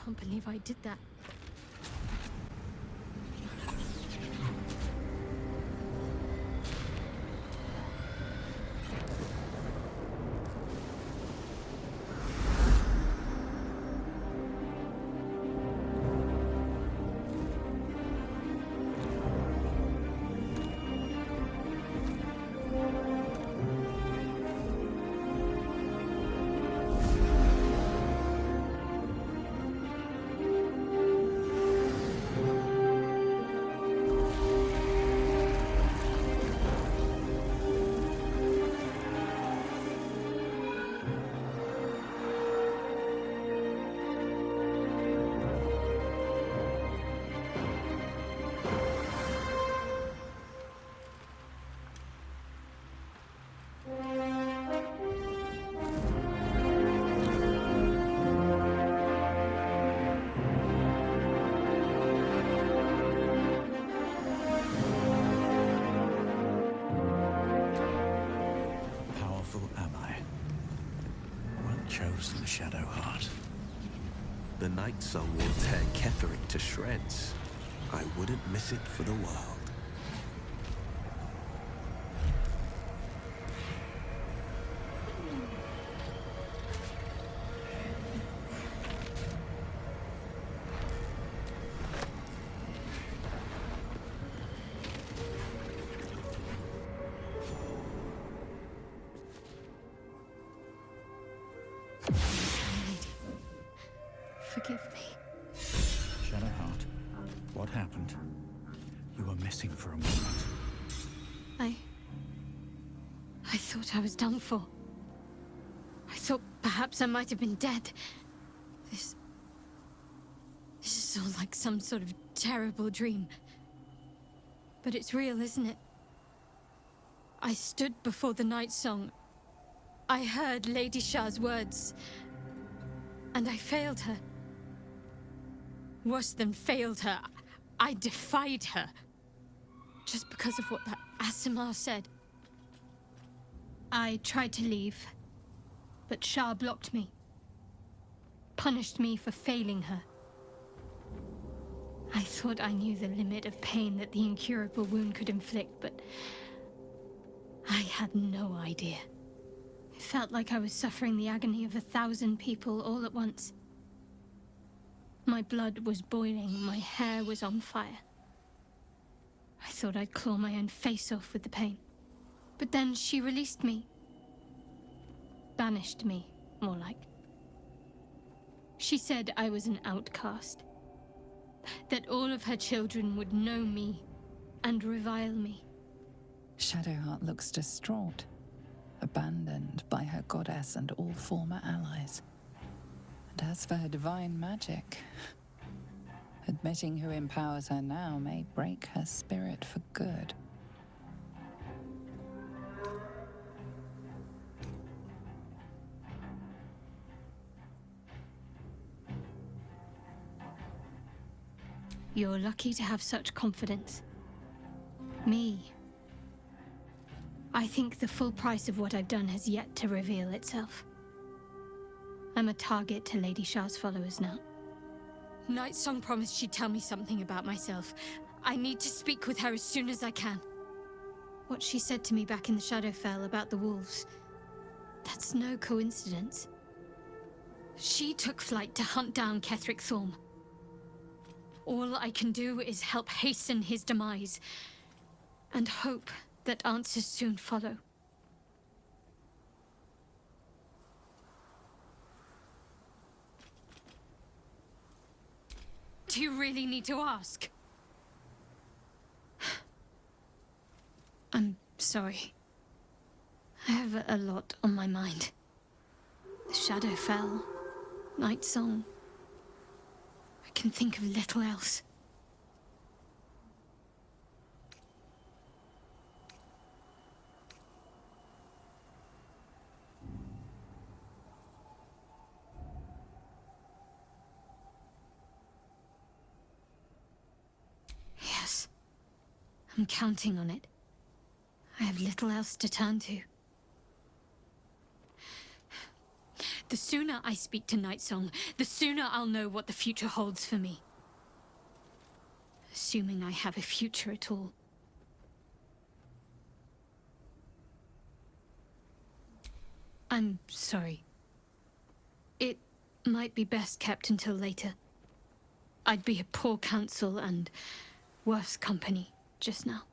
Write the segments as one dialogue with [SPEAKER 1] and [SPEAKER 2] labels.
[SPEAKER 1] can't believe I did that.
[SPEAKER 2] Chosen Shadowheart. The Night Song will tear Ketheric to shreds. I wouldn't miss it for the world.
[SPEAKER 1] Forgive me.
[SPEAKER 3] Shadowheart, what happened? You were missing for a moment.
[SPEAKER 1] I thought I was done for. I thought perhaps I might have been dead. This is all like some sort of terrible dream. But it's real, isn't it? I stood before the Night Song. I heard Lady Shah's words. And I failed her. Worse than failed her, I defied her. Just because of what that Asimar said. I tried to leave, but Shah blocked me. Punished me for failing her. I thought I knew the limit of pain that the incurable wound could inflict, but I had no idea. It felt like I was suffering the agony of 1,000 people all at once. My blood was boiling, my hair was on fire. I thought I'd claw my own face off with the pain. But then she released me. Banished me, more like. She said I was an outcast. That all of her children would know me and revile me.
[SPEAKER 4] Shadowheart looks distraught, abandoned by her goddess and all former allies. And as for her divine magic, admitting who empowers her now may break her spirit for good.
[SPEAKER 1] You're lucky to have such confidence. Me. I think the full price of what I've done has yet to reveal itself. I'm a target to Lady Shah's followers now. Night Song promised she'd tell me something about myself. I need to speak with her as soon as I can. What she said to me back in the Shadowfell about the wolves, that's no coincidence. She took flight to hunt down Ketheric Thorm. All I can do is help hasten his demise, and hope that answers soon follow. Do you really need to ask? I'm sorry. I have a lot on my mind. The Shadowfell, Night Song. I can think of little else. Yes. I'm counting on it. I have little else to turn to. The sooner I speak to Nightsong, the sooner I'll know what the future holds for me. Assuming I have a future at all. I'm sorry. It might be best kept until later. I'd be a poor counsel and worse company just now.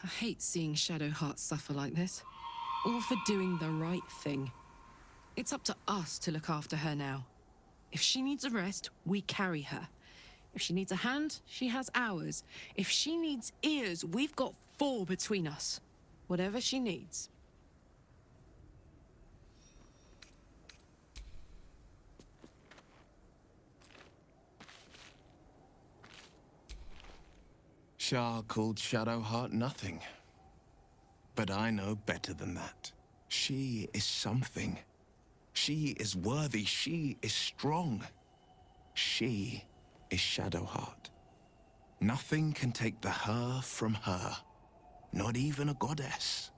[SPEAKER 5] I hate seeing Shadowheart suffer like this. All for doing the right thing. It's up to us to look after her now. If she needs a rest, we carry her. If she needs a hand, she has ours. If she needs ears, we've got 4 between us. Whatever she needs.
[SPEAKER 2] Shah called Shadowheart nothing. But I know better than that. She is something. She is worthy. She is strong. She is Shadowheart. Nothing can take the her from her. Not even a goddess.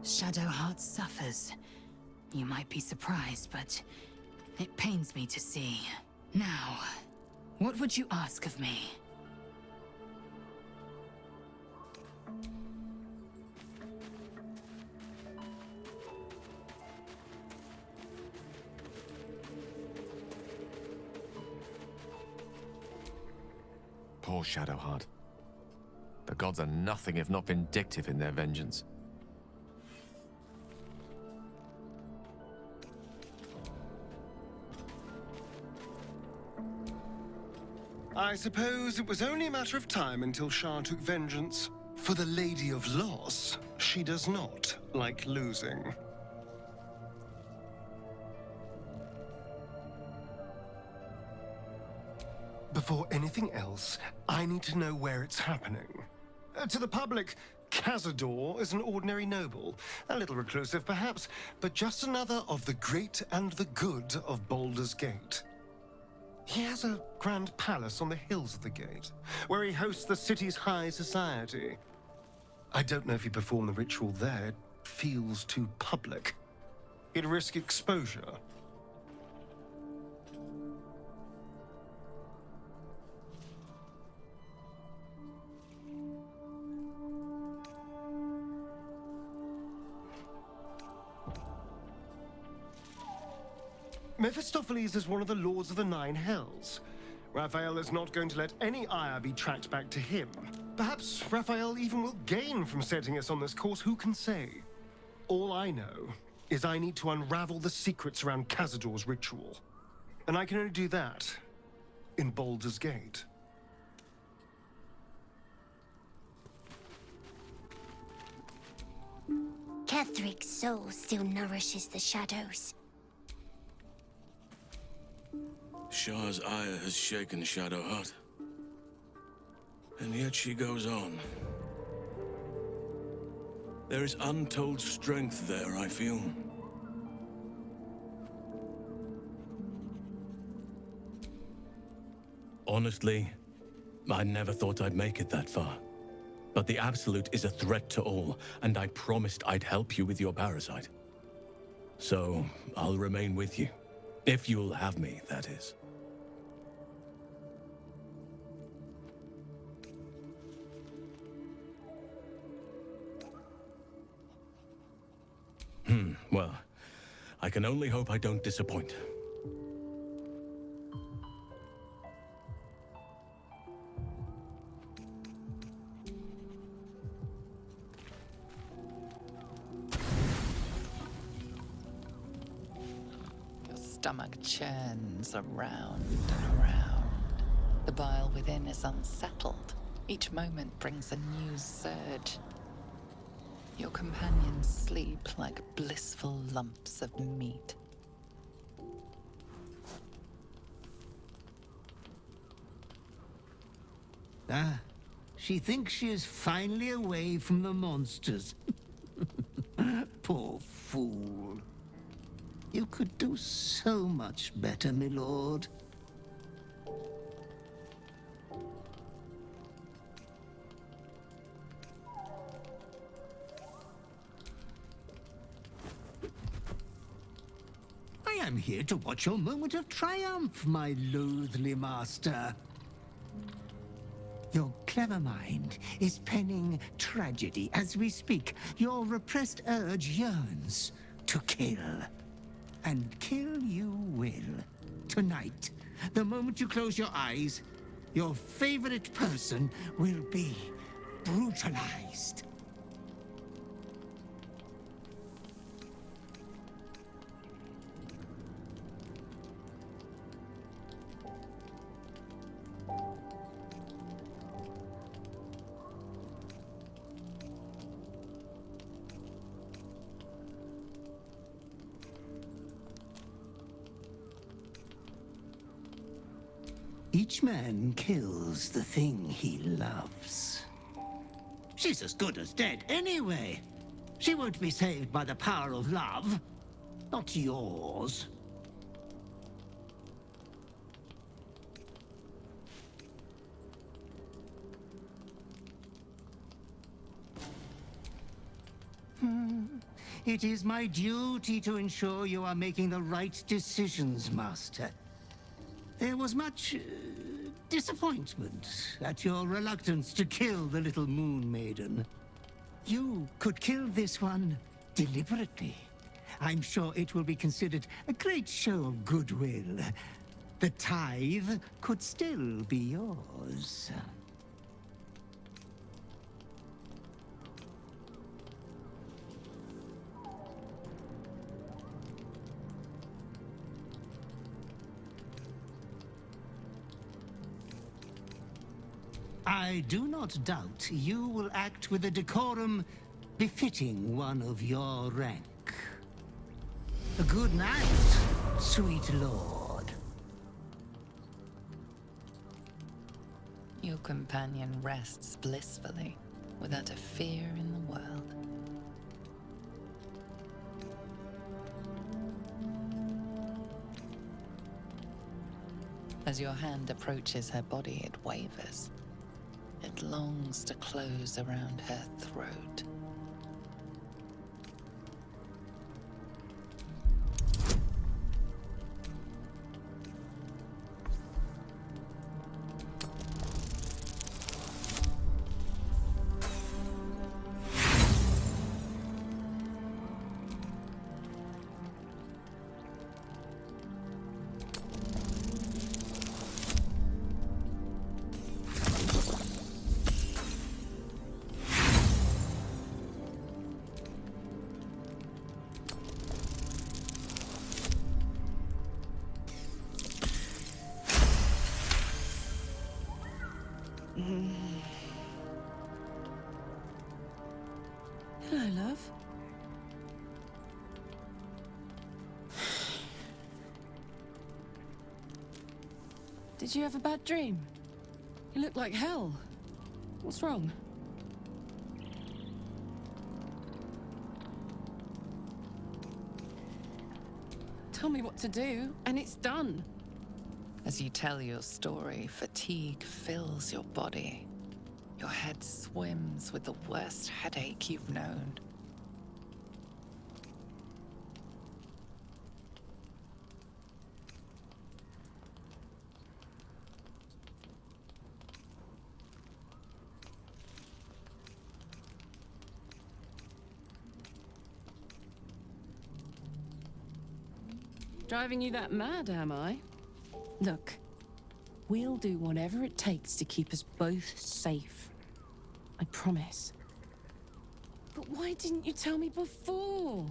[SPEAKER 6] Shadowheart suffers. You might be surprised, but it pains me to see. Now, what would you ask of me?
[SPEAKER 7] Poor Shadowheart. The gods are nothing if not vindictive in their vengeance.
[SPEAKER 8] I suppose it was only a matter of time until Shah took vengeance. For the Lady of Loss, she does not like losing. Before anything else, I need to know where it's happening. To the public, Cazador is an ordinary noble. A little reclusive, perhaps, but just another of the great and the good of Baldur's Gate. He has a grand palace on the hills of the gate, where he hosts the city's high society. I don't know if he performed the ritual there. It feels too public. He'd risk exposure. Mephistopheles is one of the Lords of the Nine Hells. Raphael is not going to let any ire be tracked back to him. Perhaps Raphael even will gain from setting us on this course, who can say? All I know is I need to unravel the secrets around Cazador's ritual. And I can only do that in Baldur's Gate.
[SPEAKER 9] Kethric's soul still nourishes the shadows.
[SPEAKER 10] Shah's ire has shaken Shadowheart. And yet she goes on. There is untold strength there, I feel. Honestly, I never thought I'd make it that far. But the Absolute is a threat to all, and I promised I'd help you with your parasite. So, I'll remain with you. If you'll have me, that is. Well, I can only hope I don't disappoint.
[SPEAKER 4] Your stomach churns around and around. The bile within is unsettled. Each moment brings a new surge. Your companions sleep like blissful lumps of meat.
[SPEAKER 11] Ah, she thinks she is finally away from the monsters. Poor fool. You could do so much better, my lord. I am here to watch your moment of triumph, my loathly master. Your clever mind is penning tragedy as we speak. Your repressed urge yearns to kill. And kill you will. Tonight, the moment you close your eyes, your favorite person will be brutalized. Each man kills the thing he loves. She's as good as dead anyway. She won't be saved by the power of love. Not yours. It is my duty to ensure you are making the right decisions, Master. There was much disappointment at your reluctance to kill the little moon maiden. You could kill this one deliberately. I'm sure it will be considered a great show of goodwill. The tithe could still be yours. I do not doubt you will act with a decorum befitting one of your rank. Good night, sweet lord.
[SPEAKER 4] Your companion rests blissfully, without a fear in the world. As your hand approaches her body, it wavers. It longs to close around her throat.
[SPEAKER 5] Hello, love. Did you have a bad dream? You look like hell. What's wrong? Tell me what to do, and it's done.
[SPEAKER 4] As you tell your story, fatigue fills your body. Your head swims with the worst headache you've known.
[SPEAKER 5] Driving you that mad, am I? Look, we'll do whatever it takes to keep us both safe. I promise. But why didn't you tell me before?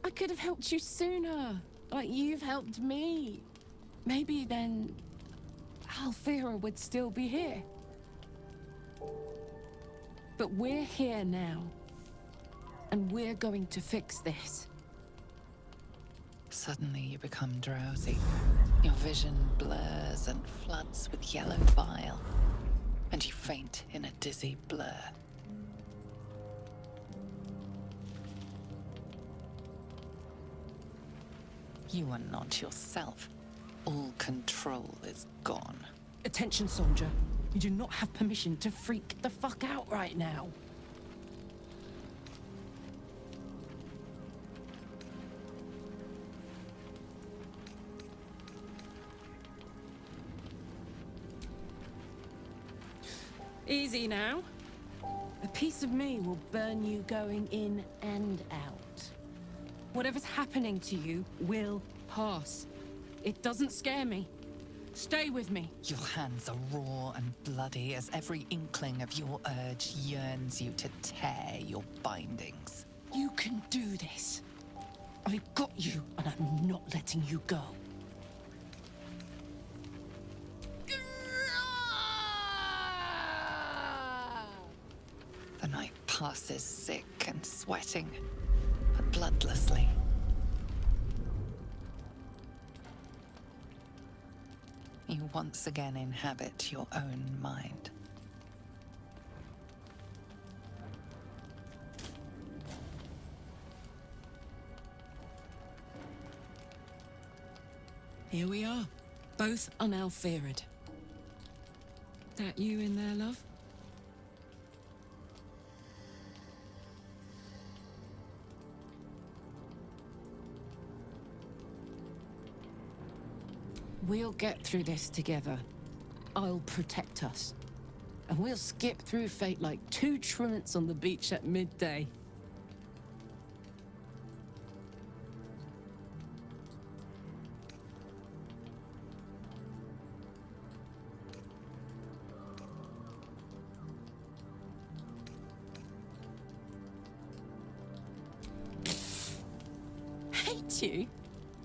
[SPEAKER 5] I could have helped you sooner, like you've helped me. Maybe then Alfira would still be here. But we're here now. and we're going to fix this.
[SPEAKER 4] Suddenly you become drowsy. Your vision blurs and floods with yellow bile, and you faint in a dizzy blur. You are not yourself. All control is gone.
[SPEAKER 5] Attention, soldier. You do not have permission to freak the fuck out right now. Easy now. A piece of me will burn you going in and out. Whatever's happening to you will pass. It doesn't scare me. Stay with me.
[SPEAKER 4] Your hands are raw and bloody as every inkling of your urge yearns you to tear your bindings.
[SPEAKER 5] You can do this. I've got you, and I'm not letting you go.
[SPEAKER 4] The night passes sick and sweating, but bloodlessly. You once again inhabit your own mind.
[SPEAKER 5] Here we are. Both are now feared. That you in there, love? We'll get through this together. I'll protect us. And we'll skip through fate like two truants on the beach at midday. Hate you?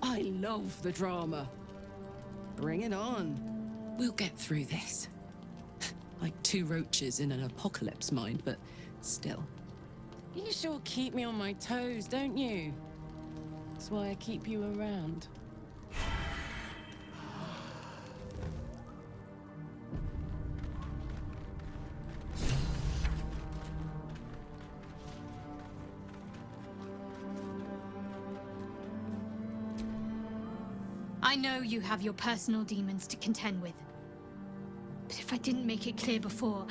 [SPEAKER 5] I love the drama. Bring it on. We'll get through this. Like two roaches in an apocalypse, mind, but still. You sure keep me on my toes, don't you? That's why I keep you around.
[SPEAKER 1] I know you have your personal demons to contend with. But if I didn't make it clear before,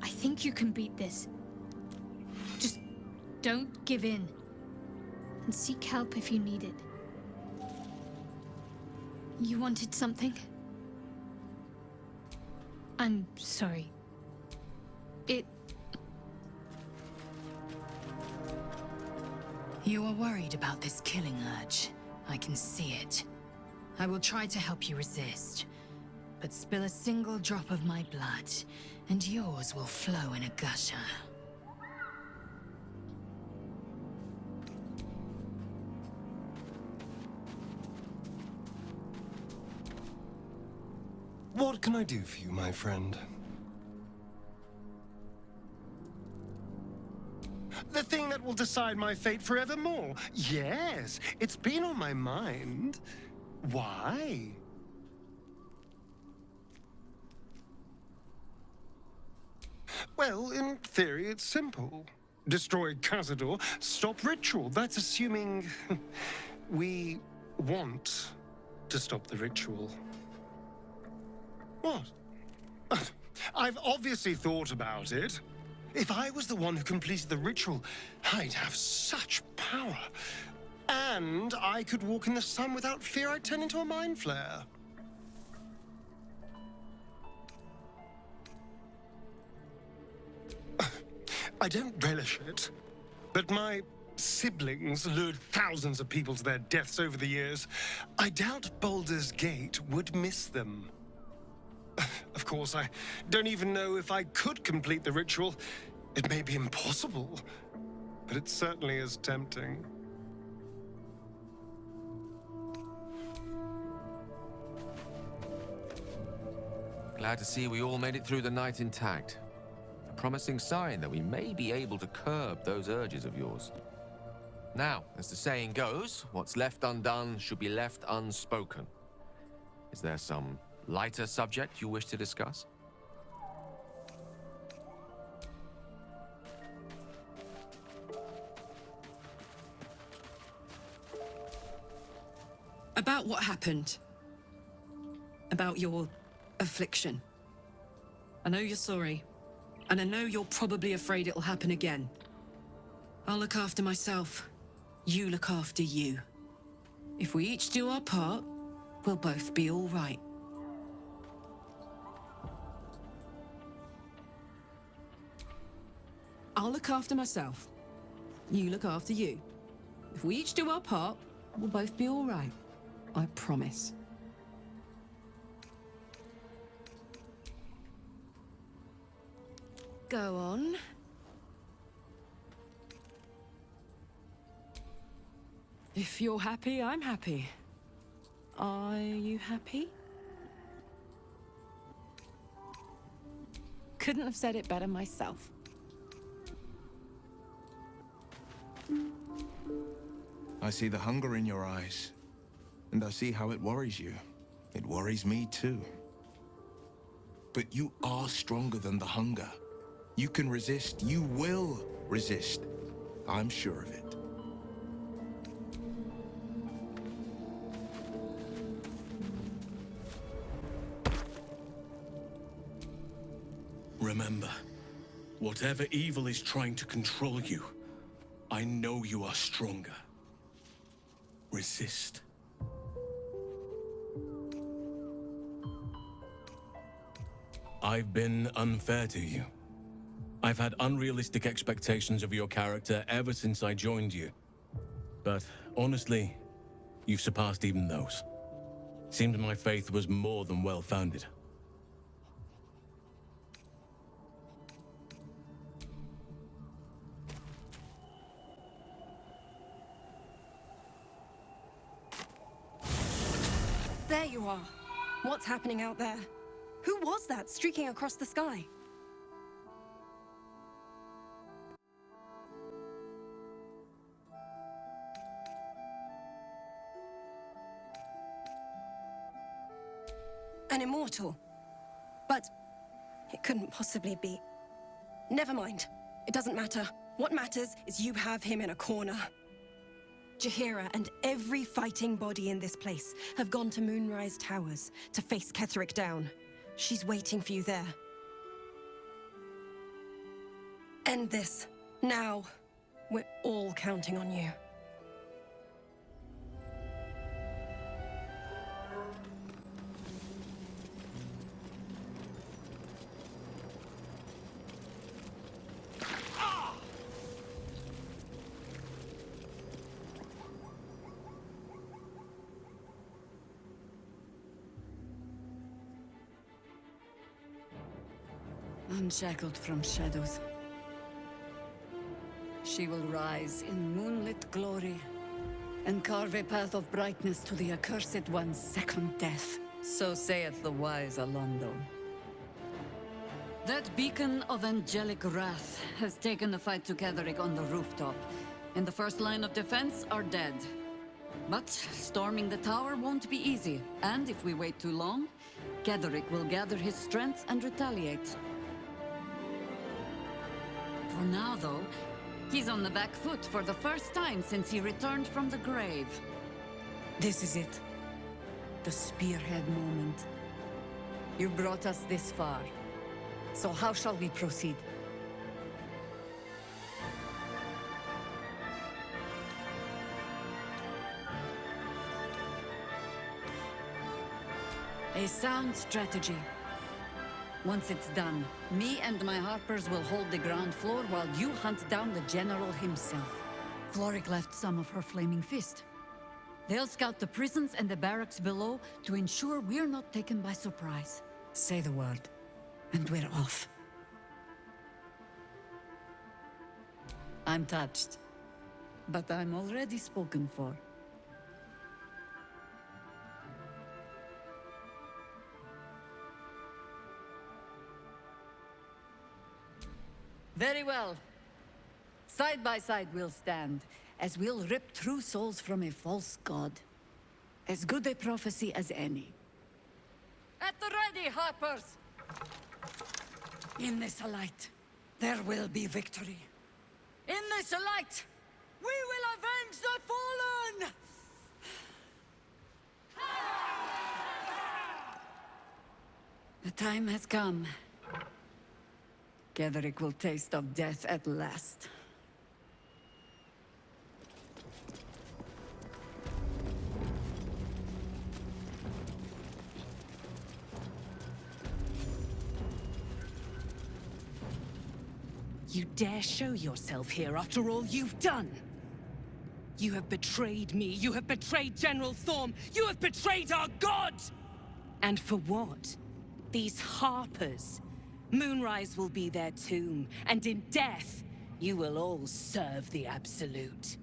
[SPEAKER 1] I think you can beat this. Just don't give in. And seek help if you need it. You wanted something? I'm sorry.
[SPEAKER 6] You are worried about this killing urge. I can see it. I will try to help you resist. But spill a single drop of my blood, and yours will flow in a gusher.
[SPEAKER 8] What can I do for you, my friend? The thing that will decide my fate forevermore. Yes, it's been on my mind. Why? Well, in theory, it's simple. Destroy Cazador, stop ritual. That's assuming we want to stop the ritual. What? I've obviously thought about it. If I was the one who completed the ritual, I'd have such power. And I could walk in the sun without fear I'd turn into a mind flare. I don't relish it, but my siblings lured thousands of people to their deaths over the years. I doubt Baldur's Gate would miss them. Of course, I don't even know if I could complete the ritual. It may be impossible, but it certainly is tempting.
[SPEAKER 7] Glad to see we all made it through the night intact. A promising sign that we may be able to curb those urges of yours. Now, as the saying goes, what's left undone should be left unspoken. Is there some lighter subject you wish to discuss?
[SPEAKER 5] About what happened. About your affliction. I know you're sorry, and I know you're probably afraid it'll happen again. I'll look after myself. You look after you. If we each do our part, we'll both be all right. I'll look after myself. You look after you. If we each do our part, we'll both be all right. I promise. Go on. If you're happy, I'm happy. Are you happy? Couldn't have said it better myself.
[SPEAKER 2] I see the hunger in your eyes, and I see how it worries you. It worries me too. But you are stronger than the hunger. You can resist. You will resist. I'm sure of it.
[SPEAKER 10] Remember, whatever evil is trying to control you, I know you are stronger. Resist. I've been unfair to you. I've had unrealistic expectations of your character ever since I joined you. But honestly, you've surpassed even those. Seemed my faith was more than well-founded.
[SPEAKER 12] There you are. What's happening out there? Who was that streaking across the sky? An immortal. But it couldn't possibly be. Never mind. It doesn't matter. What matters is you have him in a corner. Jaheira and every fighting body in this place have gone to Moonrise Towers to face Ketheric down. She's waiting for you there. End this. Now. We're all counting on you.
[SPEAKER 6] Unshackled from shadows. She will rise in moonlit glory and carve a path of brightness to the accursed one's second death. So saith the wise Alondo. That beacon of angelic wrath has taken the fight to Ketheric on the rooftop, and the first line of defense are dead. But storming the tower won't be easy, and if we wait too long, Ketheric will gather his strength and retaliate. For now, though, he's on the back foot for the first time since he returned from the grave. This is it. The spearhead moment. You brought us this far. So how shall we proceed? A sound strategy. Once it's done, me and my Harpers will hold the ground floor while you hunt down the General himself. Floric left some of her flaming fist. They'll scout the prisons and the barracks below to ensure we're not taken by surprise. Say the word, and we're off. I'm touched, but I'm already spoken for.
[SPEAKER 13] Very well. Side by side we'll stand, as we'll rip true souls from a false god. As good a prophecy as any. At the ready, Harpers! In this light, there will be victory. In this light, we will avenge the fallen! The time has come. Ketheric will taste of death at last.
[SPEAKER 5] You dare show yourself here after all you've done? You have betrayed me, you have betrayed General Thorm, you have betrayed our god! And for what? These Harpers. Moonrise will be their tomb, and in death, you will all serve the Absolute.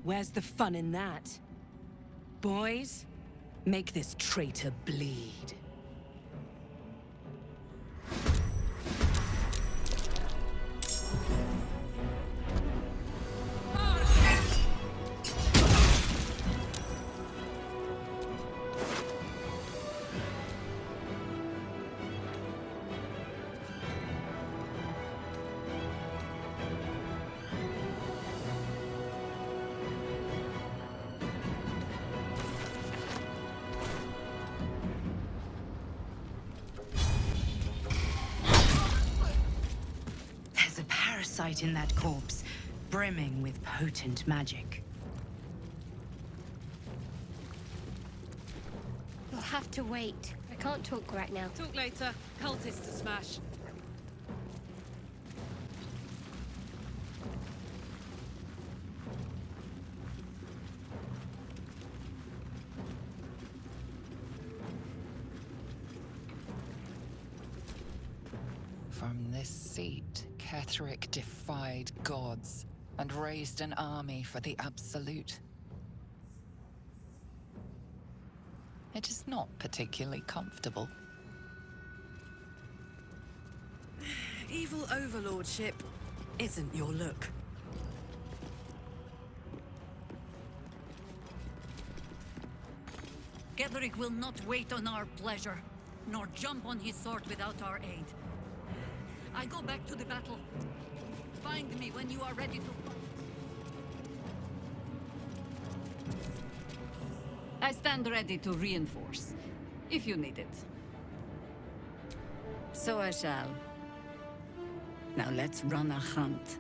[SPEAKER 5] Where's the fun in that? Boys, make this traitor bleed. In that corpse, brimming with potent magic.
[SPEAKER 1] You'll have to wait. I can't talk right now.
[SPEAKER 5] Talk later. Cultists to smash.
[SPEAKER 4] From this seat, Ketheric defied gods and raised an army for the Absolute. It is not particularly comfortable.
[SPEAKER 5] Evil overlordship isn't your look.
[SPEAKER 13] Ketheric will not wait on our pleasure, nor jump on his sword without our aid. I go back to the battle. Find me when you are ready to fight. I stand ready to reinforce, if you need it. So I shall. Now let's run a hunt.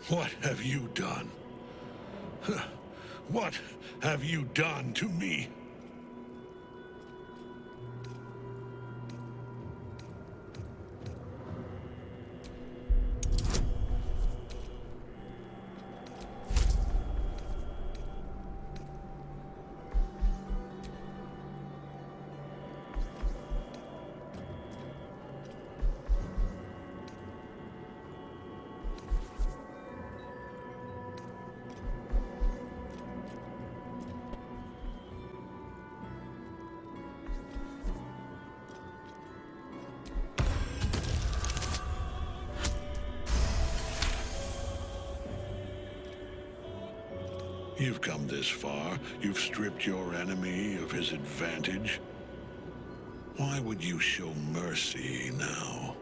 [SPEAKER 14] What have you done? What have you done to me? You've come this far. You've stripped your enemy of his advantage. Why would you show mercy now?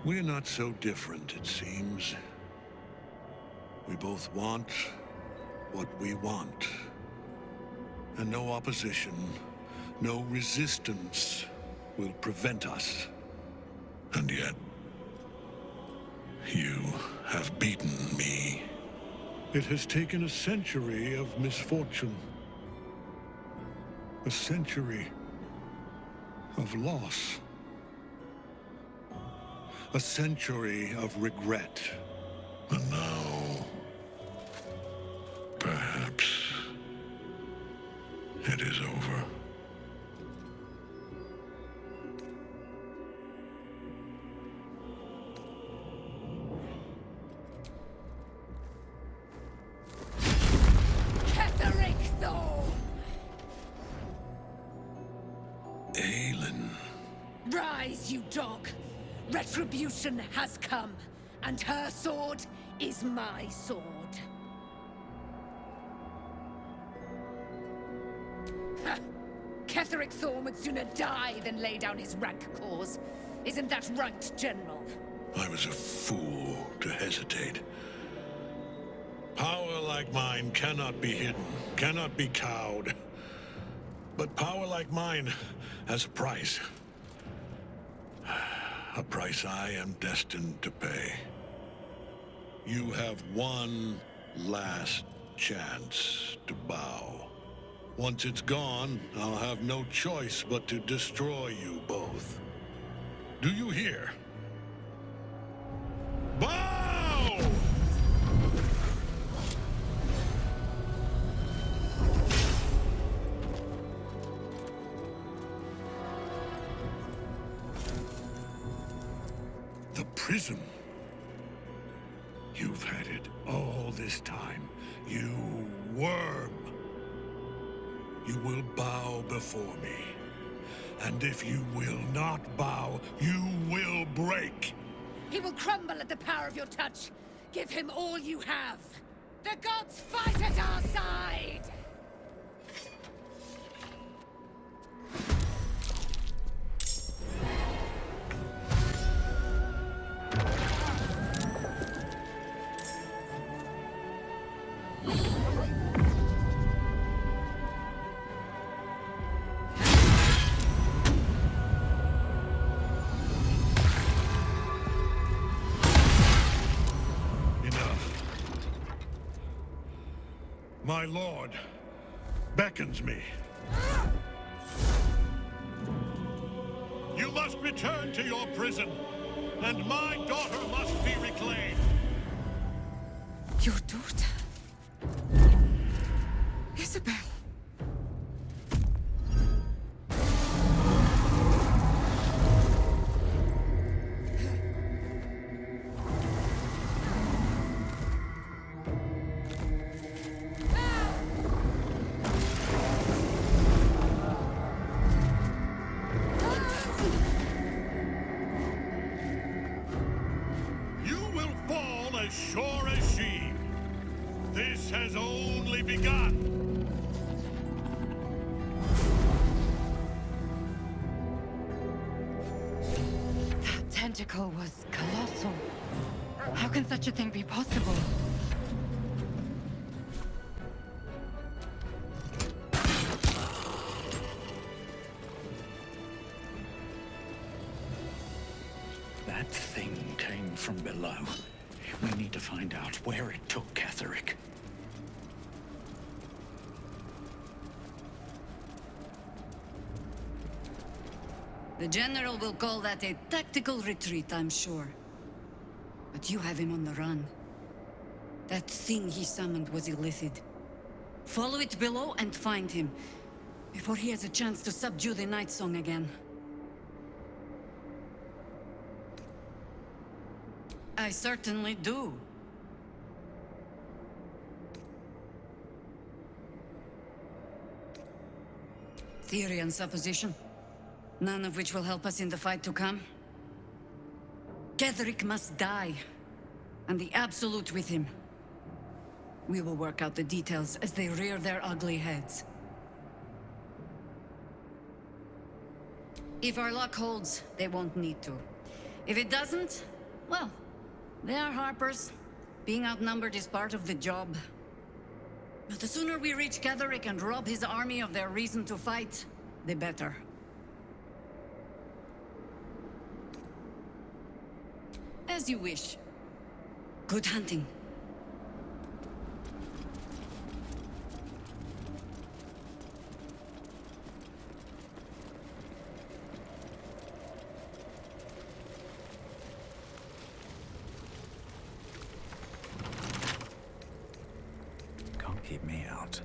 [SPEAKER 14] We're not so different, it seems. We both want what we want. And no opposition, no resistance will prevent us. And yet, you have beaten me. It has taken a century of misfortune. A century of loss. A century of regret. And now, perhaps, it is over. Aelin.
[SPEAKER 15] Rise, you dog! Retribution has come, and her sword is my sword. Ketheric Thorn would sooner die than lay down his rank cause. Isn't that right, General?
[SPEAKER 14] I was a fool to hesitate. Power like mine cannot be hidden, cannot be cowed. But power like mine has a price. A price I am destined to pay. You have one last chance to bow. Once it's gone, I'll have no choice but to destroy you both. Do you hear? Bow! The prison. You've had it all this time, you worm. You will bow before me. And if you will not bow, you will break.
[SPEAKER 15] He will crumble at the power of your touch. Give him all you have. The gods fight at our side!
[SPEAKER 14] My lord beckons me. You must return to your prison, and my daughter must be reclaimed.
[SPEAKER 5] Your daughter? Isabel.
[SPEAKER 14] got?
[SPEAKER 6] That tentacle was colossal. How can such a thing be possible?
[SPEAKER 3] That thing came from below. We need to find out where it took Ketherick.
[SPEAKER 13] The General will call that a tactical retreat, I'm sure. But you have him on the run. That thing he summoned was illithid. Follow it below and find him, before he has a chance to subdue the Night Song again. I certainly do. Theory and supposition, none of which will help us in the fight to come. Ketherick must die, and the Absolute with him. We will work out the details as they rear their ugly heads. If our luck holds, they won't need to. If it doesn't, well, they are Harpers. Being outnumbered is part of the job. But the sooner we reach Ketherick and rob his army of their reason to fight, the better. As you wish. Good hunting.
[SPEAKER 3] Can't keep me out.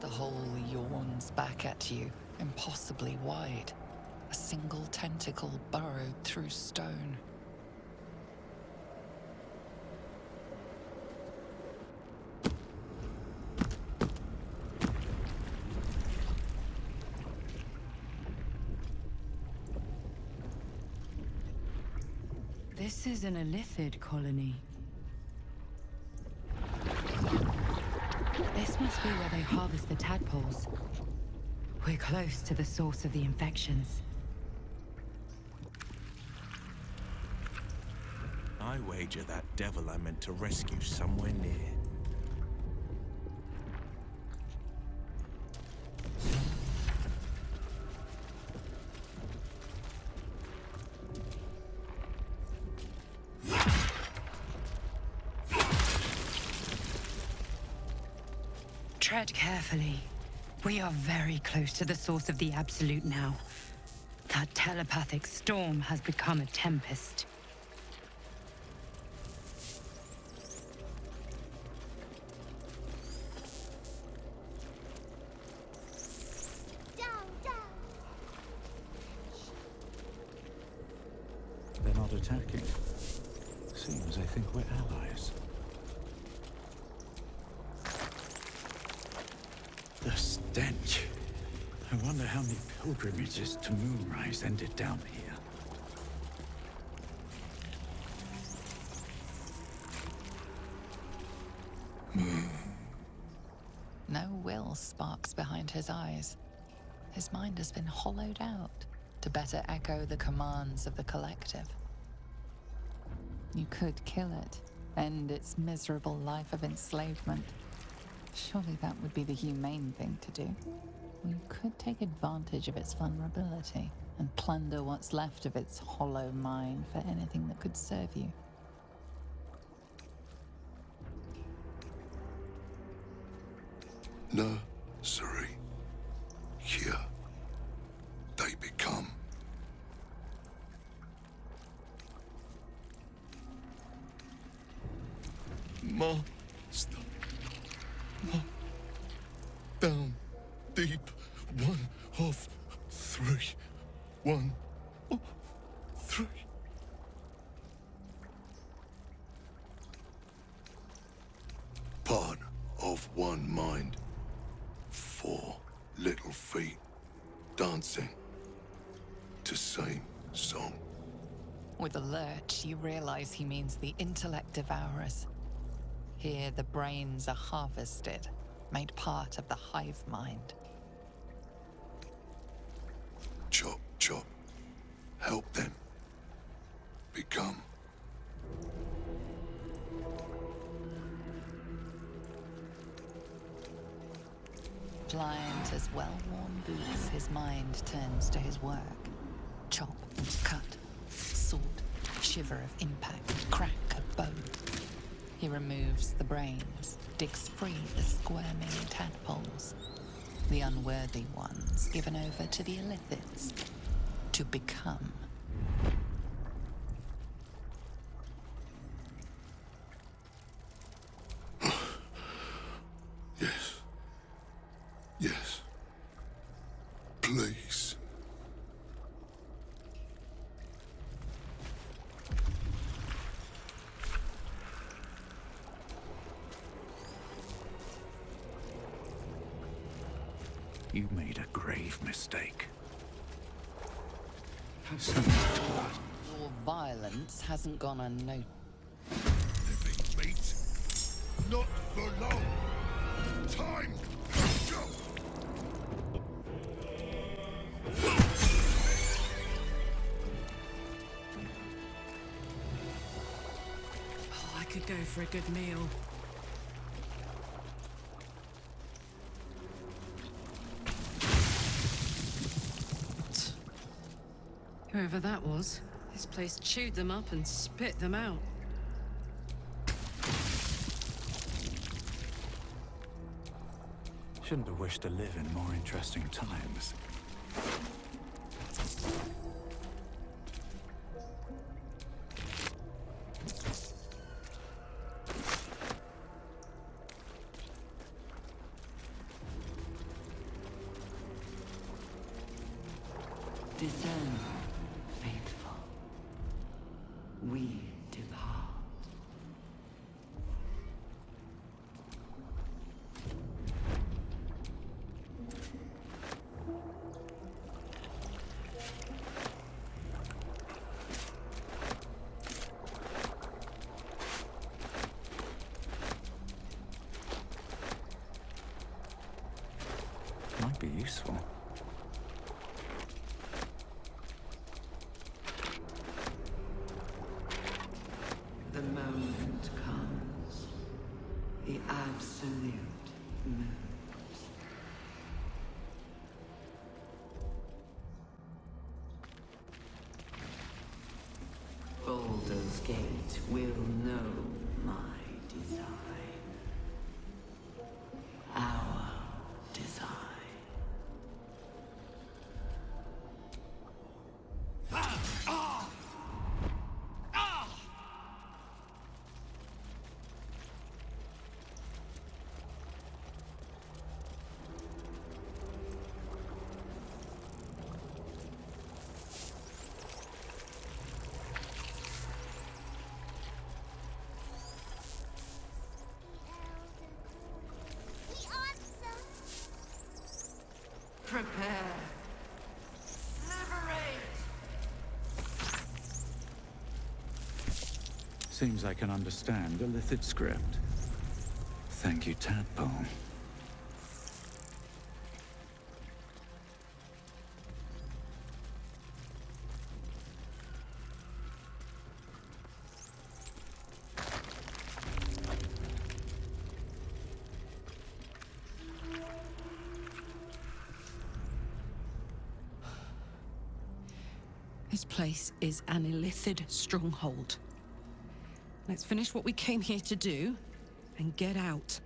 [SPEAKER 4] The hole yawns back at you, impossibly wide. A single tentacle burrowed through stone.
[SPEAKER 6] This is an illithid colony. This must be where they harvest the tadpoles. We're close to the source of the infections.
[SPEAKER 2] I wager that devil I meant to rescue somewhere near.
[SPEAKER 6] Tread carefully. We are very close to the source of the Absolute now. That telepathic storm has become a tempest.
[SPEAKER 3] They're not attacking. Seems they think we're allies. The stench. I wonder how many pilgrimages to Moonrise ended down here.
[SPEAKER 4] No will sparks behind his eyes. His mind has been hollowed out to better echo the commands of the collective. You could kill it, end its miserable life of enslavement. Surely that would be the humane thing to do. Or you could take advantage of its vulnerability and plunder what's left of its hollow mind for anything that could serve you.
[SPEAKER 14] Nursery. Here they become. Master. Down deep. 1 of 3. 1 of 3. Part of one mind. 4 little feet dancing to same song.
[SPEAKER 4] With a lurch, you realize he means the intellect devourers. Here, the brains are harvested, made part of the hive mind.
[SPEAKER 14] Chop, chop. Help them become.
[SPEAKER 4] Pliant as well-worn boots, his mind turns to his work. Chop, cut, sword, shiver of impact, crack of bone. He removes the brains, digs free the squirming tadpoles, the unworthy ones given over to the illithids, to become.
[SPEAKER 14] Yes. Yes. Please.
[SPEAKER 3] You made a grave mistake.
[SPEAKER 4] Your violence hasn't gone unnoticed.
[SPEAKER 14] Living meat. Not for long. Time. Go.
[SPEAKER 5] Oh, I could go for a good meal. Whoever that was, this place chewed them up and spit them out.
[SPEAKER 3] Shouldn't have wished to live in more interesting times.
[SPEAKER 16] Discern, faithful. We depart.
[SPEAKER 3] Might be useful.
[SPEAKER 16] The moment comes. The absolute moves. Baldur's Gate will know my design. Our design. Prepare. Liberate!
[SPEAKER 3] Seems I can understand a Lithid script. Thank you, Tadpole.
[SPEAKER 5] This place is an illithid stronghold. Let's finish what we came here to do and get out.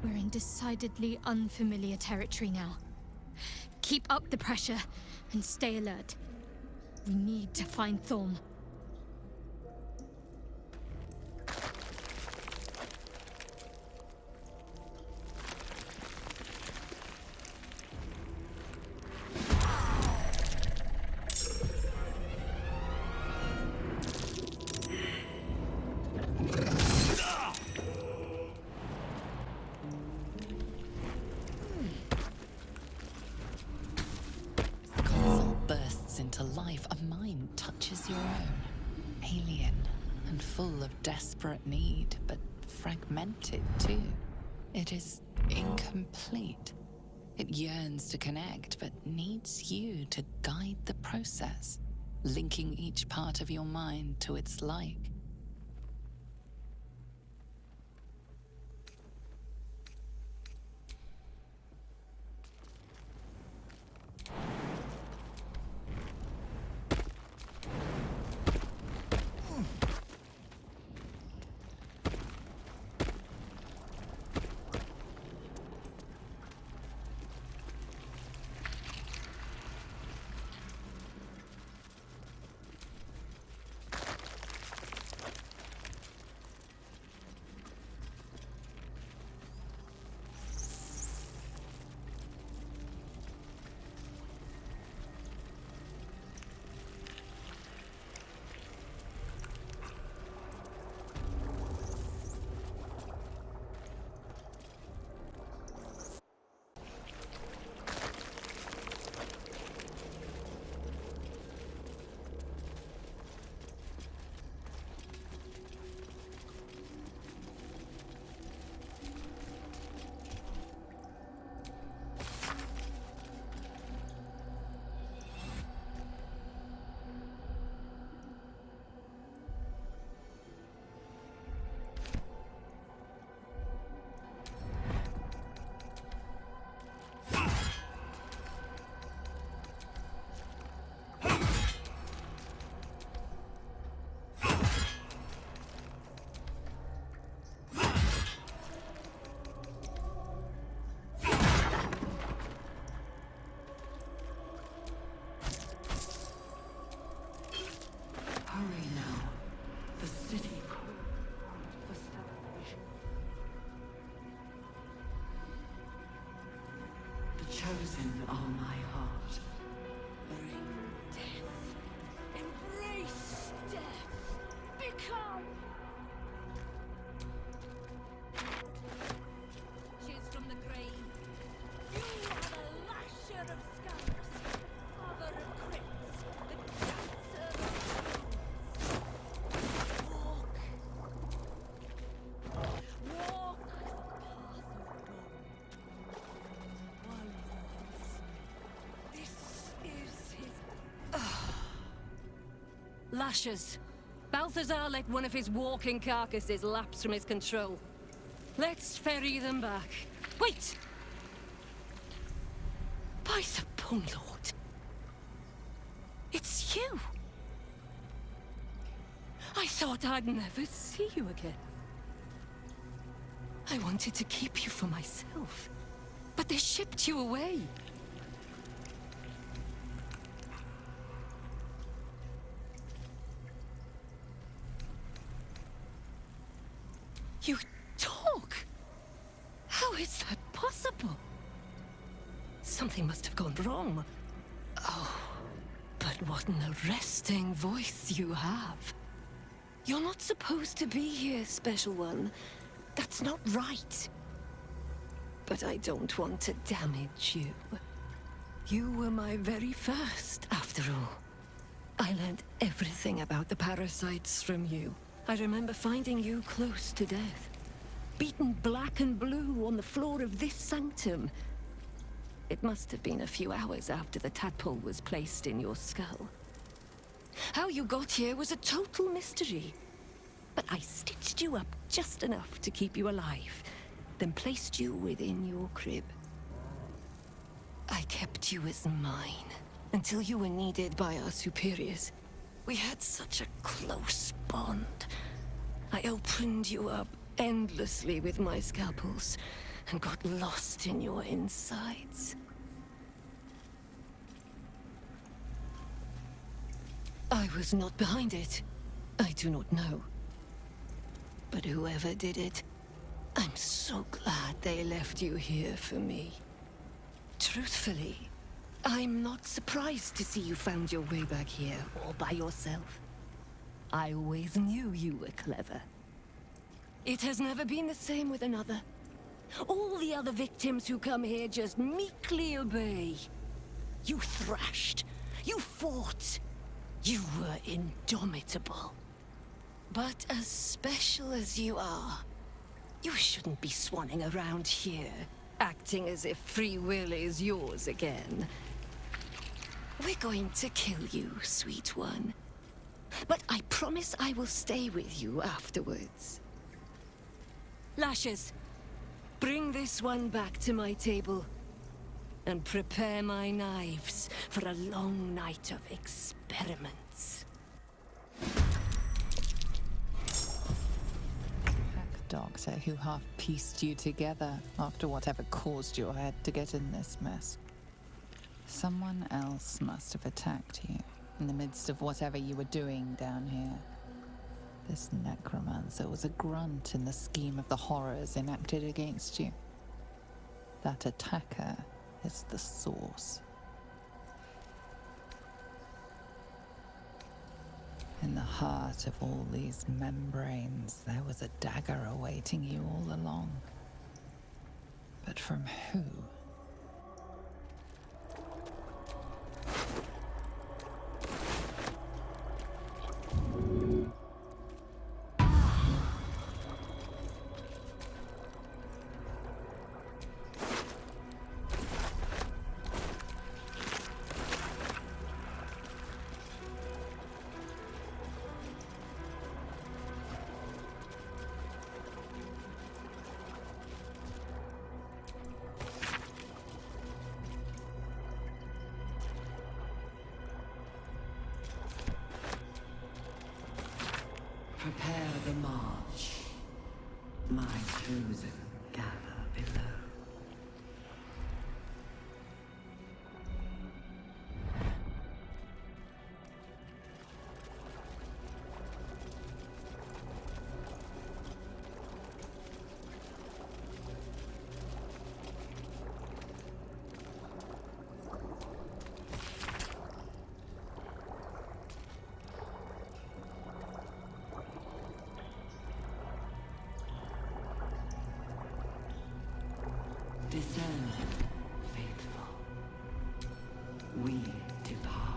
[SPEAKER 1] We're in decidedly unfamiliar territory now. Keep up the pressure and stay alert. We need to find Thorm.
[SPEAKER 4] Into life, a mind touches your own. Alien and full of desperate need, but fragmented too. It is incomplete. It yearns to connect, but needs you to guide the process, linking each part of your mind to its like.
[SPEAKER 16] Hurry now. The city calls for salvation. The chosen are my heart.
[SPEAKER 15] Bring death. Embrace death. Become. She's from the grave. You are the lasher of scars. Father of crypts. The dancer of runes. Walk. Walk the path of dawn. This is his... Lashers. Balthazar let one of his walking carcasses lapse from his control. Let's ferry them back. Wait! By the Bone Lord. It's you! I thought I'd never see you again. I wanted to keep you for myself, but they shipped you away. You talk? How is that possible? Something must have gone wrong. Oh, but what an arresting voice you have. You're not supposed to be here, Special One. That's not right. But I don't want to damage you. You were my very first, after all. I learned everything about the parasites from you. I remember finding you close to death. Beaten black and blue on the floor of this sanctum. It must have been a few hours after the tadpole was placed in your skull. How you got here was a total mystery. But I stitched you up just enough to keep you alive, then placed you within your crib. thought you was mine until you were needed by our superiors. We had such a close bond. I opened you up endlessly with my scalpels and got lost in your insides. I was not behind it. I do not know. But whoever did it, I'm so glad they left you here for me. Truthfully, I'm not surprised to see you found your way back here all by yourself. I always knew you were clever. It has never been the same with another. All the other victims who come here just meekly obey. You thrashed. You fought. You were indomitable. But as special as you are, you shouldn't be swanning around here, acting as if free will is yours again. We're going to kill you, sweet one. But I promise I will stay with you afterwards. Lashes, bring this one back to my table. And prepare my knives for a long night of experiments.
[SPEAKER 4] Hack doctor who half pieced you together after whatever caused your head to get in this mess. Someone else must have attacked you in the midst of whatever you were doing down here. This necromancer was a grunt in the scheme of the horrors enacted against you. That attacker is the source. In the heart of all these membranes, there was a dagger awaiting you all along. But from who?
[SPEAKER 16] Prepare the march. My chosen gather below. Discern, faithful. We depart.